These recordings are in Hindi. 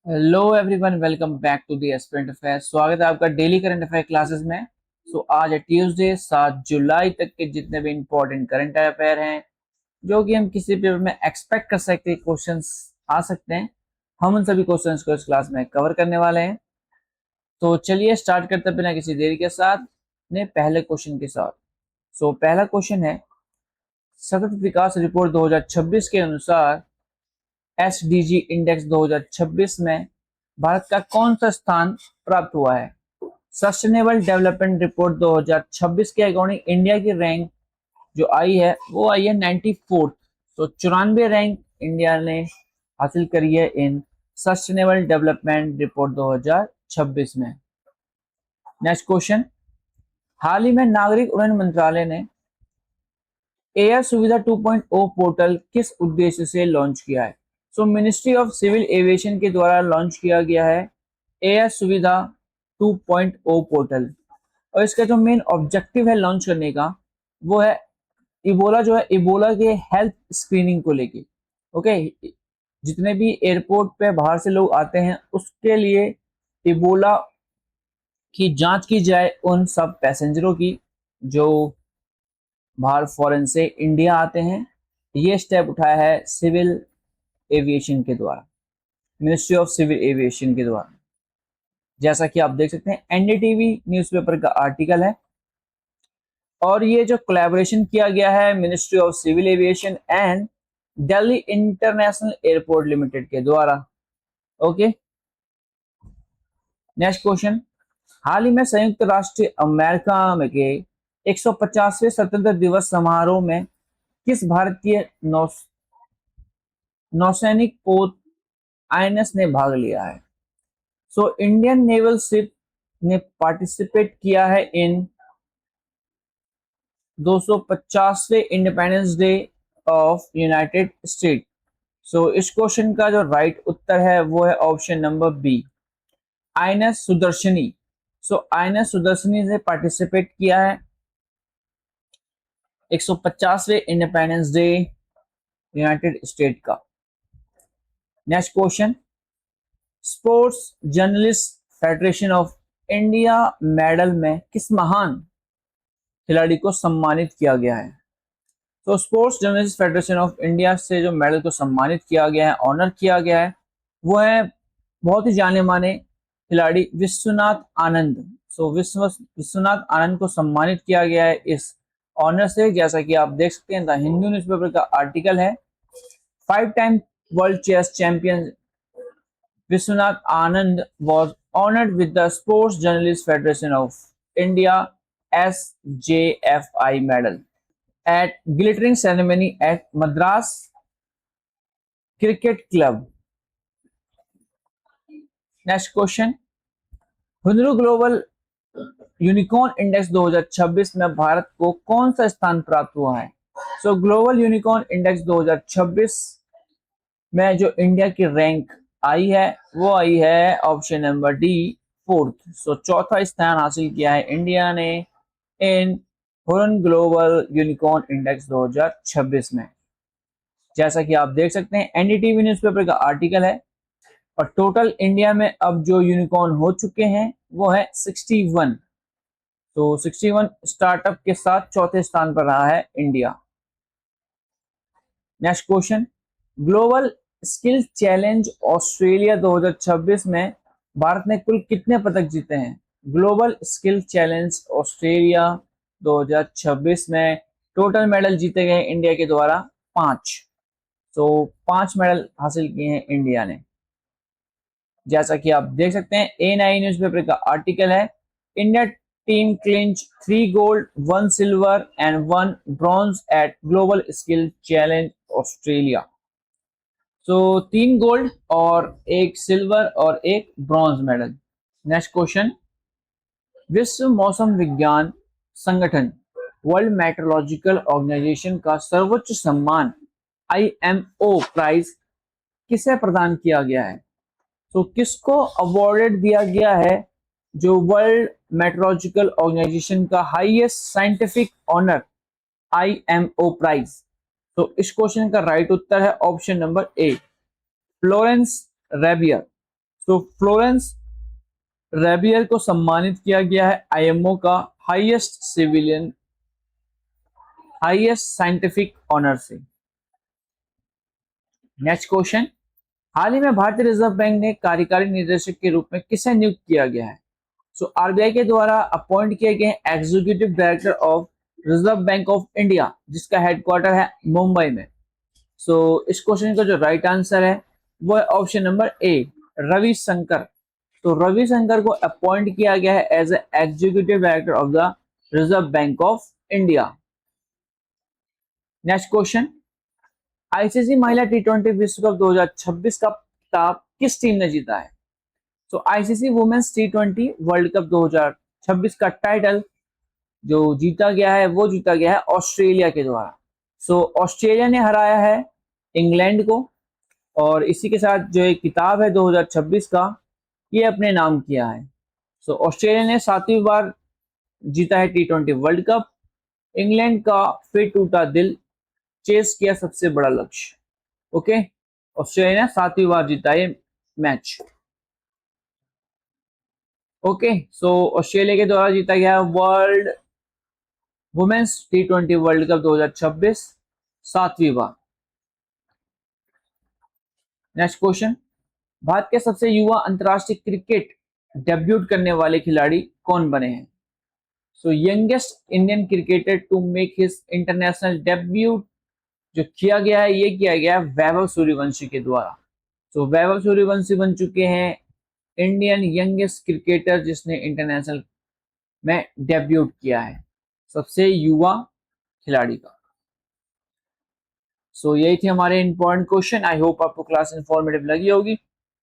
Hello everyone, welcome back to the aspirant affair. स्वागत है आपका डेली करंट अफेयर क्लासेस में। आज है ट्यूसडे 7 जुलाई तक के जितने भी इंपॉर्टेंट करंट अफेयर हैं जो कि हम किसी पेपर में एक्सपेक्ट कर सकते हैं क्वेश्चंस आ सकते हैं, हम उन सभी क्वेश्चंस को इस क्लास में कवर करने वाले हैं। तो चलिए स्टार्ट करते हैं बिना किसी देरी के साथ अपने पहले क्वेश्चन के साथ। पहला क्वेश्चन है, सतत विकास रिपोर्ट 2026 के अनुसार एसडीजी इंडेक्स 2026 में भारत का कौन सा स्थान प्राप्त हुआ है। सस्टेनेबल डेवलपमेंट रिपोर्ट 2026 के अकॉर्डिंग इंडिया की रैंक जो आई है वो आई है 94th। तो 94 रैंक इंडिया ने हासिल करी है इन सस्टेनेबल डेवलपमेंट रिपोर्ट 2026 में। नेक्स्ट क्वेश्चन, हाल ही में नागरिक उड्डयन मंत्रालय ने एयर सुविधा 2.0 पोर्टल किस उद्देश्य से लॉन्च किया है। मिनिस्ट्री ऑफ सिविल एविएशन के द्वारा लॉन्च किया गया है एयर सुविधा 2.0 पोर्टल, और इसका जो मेन ऑब्जेक्टिव है लॉन्च करने का वो है इबोला जो है इबोला के हेल्थ स्क्रीनिंग को लेके। ओके, जितने भी एयरपोर्ट पे बाहर से लोग आते हैं उसके लिए इबोला की जांच की जाए उन सब पैसेंजरों की जो बाहर फॉरेन से इंडिया आते हैं। ये स्टेप उठाया है सिविल एविएशन के द्वारा, मिनिस्ट्री ऑफ सिविल एविएशन के द्वारा। जैसा कि आप देख सकते हैं एनडीटीवी न्यूज़पेपर का आर्टिकल है, और ये जो कोलैबोरेशन किया गया है ministry of civil aviation and Delhi international airport limited के द्वारा। ओके, नेक्स्ट क्वेश्चन, हाल ही में संयुक्त राष्ट्र अमेरिका में के 150वें स्वतंत्रता दिवस समारोह में किस भारतीय नौसैनिक पोत आईएनएस ने भाग लिया है। इंडियन नेवल शिप ने पार्टिसिपेट किया है इन 250वें independence day of united state. इस क्वेश्चन का जो राइट उत्तर है वो है option number b, INS Sudarshini. INS Sudarshini ने पार्टिसिपेट किया है 150वें इंडिपेंडेंस डे यूनाइटेड स्टेट का। Next question, sports journalist federation of India medal में किस महान खिलाड़ी को सम्मानित किया गया है। Sports journalist federation of India से जो मेडल को सम्मानित किया गया है, ऑनर किया गया है, वो है बहुत ही जाने माने खिलाड़ी विश्वनाथ आनंद। विश्वनाथ आनंद को सम्मानित किया गया है इस ऑनर से। जैसा कि आप देख सकते हैं द हिंदू न्यूज़पेपर का आर्टिकल है, 5 time world chess champion Vishwanath Anand was honored with the Sports Journalists Federation of India SJFI medal at glittering ceremony at Madras Cricket Club. Next question, हुनरू ग्लोबल यूनिकॉर्न इंडेक्स 2026 में भारत को कौन सा स्थान प्राप्त हुआ है। ग्लोबल यूनिकॉर्न इंडेक्स 2026 में जो इंडिया की रैंक आई है वो आई है ऑप्शन नंबर डी, 4th। चौथा स्थान हासिल किया है इंडिया ने इन हुरन ग्लोबल यूनिकॉर्न इंडेक्स 2026 में। जैसा कि आप देख सकते हैं एनडीटीवी न्यूज़पेपर का आर्टिकल है, और टोटल इंडिया में अब जो यूनिकॉर्न हो चुके हैं वो है 61। 61 स्टार्टअप के साथ चौथे स्थान पर रहा है India. Next question, global skill challenge Australia 2026 में भारत ने कुल कितने पदक जीते हैं। ग्लोबल स्किल चैलेंज ऑस्ट्रेलिया 2026 में टोटल मेडल जीते गए इंडिया के द्वारा 5। 5 मेडल हासिल किए हैं इंडिया ने। जैसा कि आप देख सकते हैं A9 न्यूज़पेपर का आर्टिकल है, India team clinch 3 gold 1 silver and 1 bronze eight global skill challenge Australia. 3 gold और 1 सिल्वर और 1 ब्रॉन्ज मेडल। नेक्स्ट क्वेश्चन, विश्व मौसम विज्ञान संगठन वर्ल्ड मेट्रोलॉजिकल ऑर्गेनाइजेशन का सर्वोच्च सम्मान IMO प्राइज किसे प्रदान किया गया है। किसको अवॉर्डेड दिया गया है जो वर्ल्ड मेट्रोलॉजिकल ऑर्गेनाइजेशन का highest scientific honour IMO prize. इस क्वेश्चन का राइट उत्तर है option number A, Florence Rabier. तो फ्लोरेंस रेबियर को सम्मानित किया गया है आईएमओ का हाईएस्ट साइंटिफिक ऑनर से। नेक्स्ट क्वेश्चन, हाल ही में भारतीय रिजर्व बैंक ने कार्यकारी निदेशक के रूप में किसे नियुक्त किया गया है? सो आरबीआई के द्वारा अपॉइंट किए गए executive director of reserve bank of India, जिसका हेडक्वार्टर है मुंबई में। सो इस क्वेश्चन का जो राइट आंसर है वो है ऑप्शन नंबर ए, रविशंकर। तो रविशंकर को अपॉइंट किया गया है as a executive director of the reserve bank of India. Next question, ICC महिला टी20 विश्व कप 2026 का खिताब किस टीम ने जीता है? तो आईसीसी वुमेन्स टी20 वर्ल्ड कप 2026 का टाइटल जो जीता गया है वो जीता गया है ऑस्ट्रेलिया के द्वारा। सो ऑस्ट्रेलिया ने हराया है इंग्लैंड को, और इसी के साथ जो एक किताब है 2026 का ये अपने नाम किया है। सो ऑस्ट्रेलिया ने 7वीं बार जीता है टी20 वर्ल्ड कप। इंग्लैंड का फिर टूटा दिल चेस किया सबसे बड़ा लक्ष्य। ओके, ऑस्ट्रेलिया ने 7वीं बार जीता है मैच। ओके, सो ऑस्ट्रेलिया के द्वारा जीता गया वर्ल्ड वुमेन्स टी20 वर्ल्ड कप 2026 7वीं बार। नेक्स्ट क्वेश्चन, भारत के सबसे युवा अंतर्राष्ट्रीय क्रिकेट डेब्यूट करने वाले खिलाड़ी कौन बने हैं? So youngest Indian cricketer to make his international debut जो किया गया है ये किया गया है वैभव सूर्यवंशी के द्वारा। तो वैभव सूर्यवंशी बन चुके हैं इंडियन यंगेस्ट क्रिकेटर जिसने इंटरनेशनल में डेब्यूट किया है, सबसे युवा खिलाड़ी का। सो यही थे हमारे इंपॉर्टेंट क्वेश्चन। आई होप आपको क्लास इंफॉर्मेटिव लगी होगी।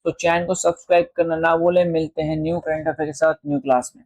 तो चैनल को सब्सक्राइब करना ना भूलें। मिलते हैं न्यू करंट अफेयर के साथ न्यू क्लास में।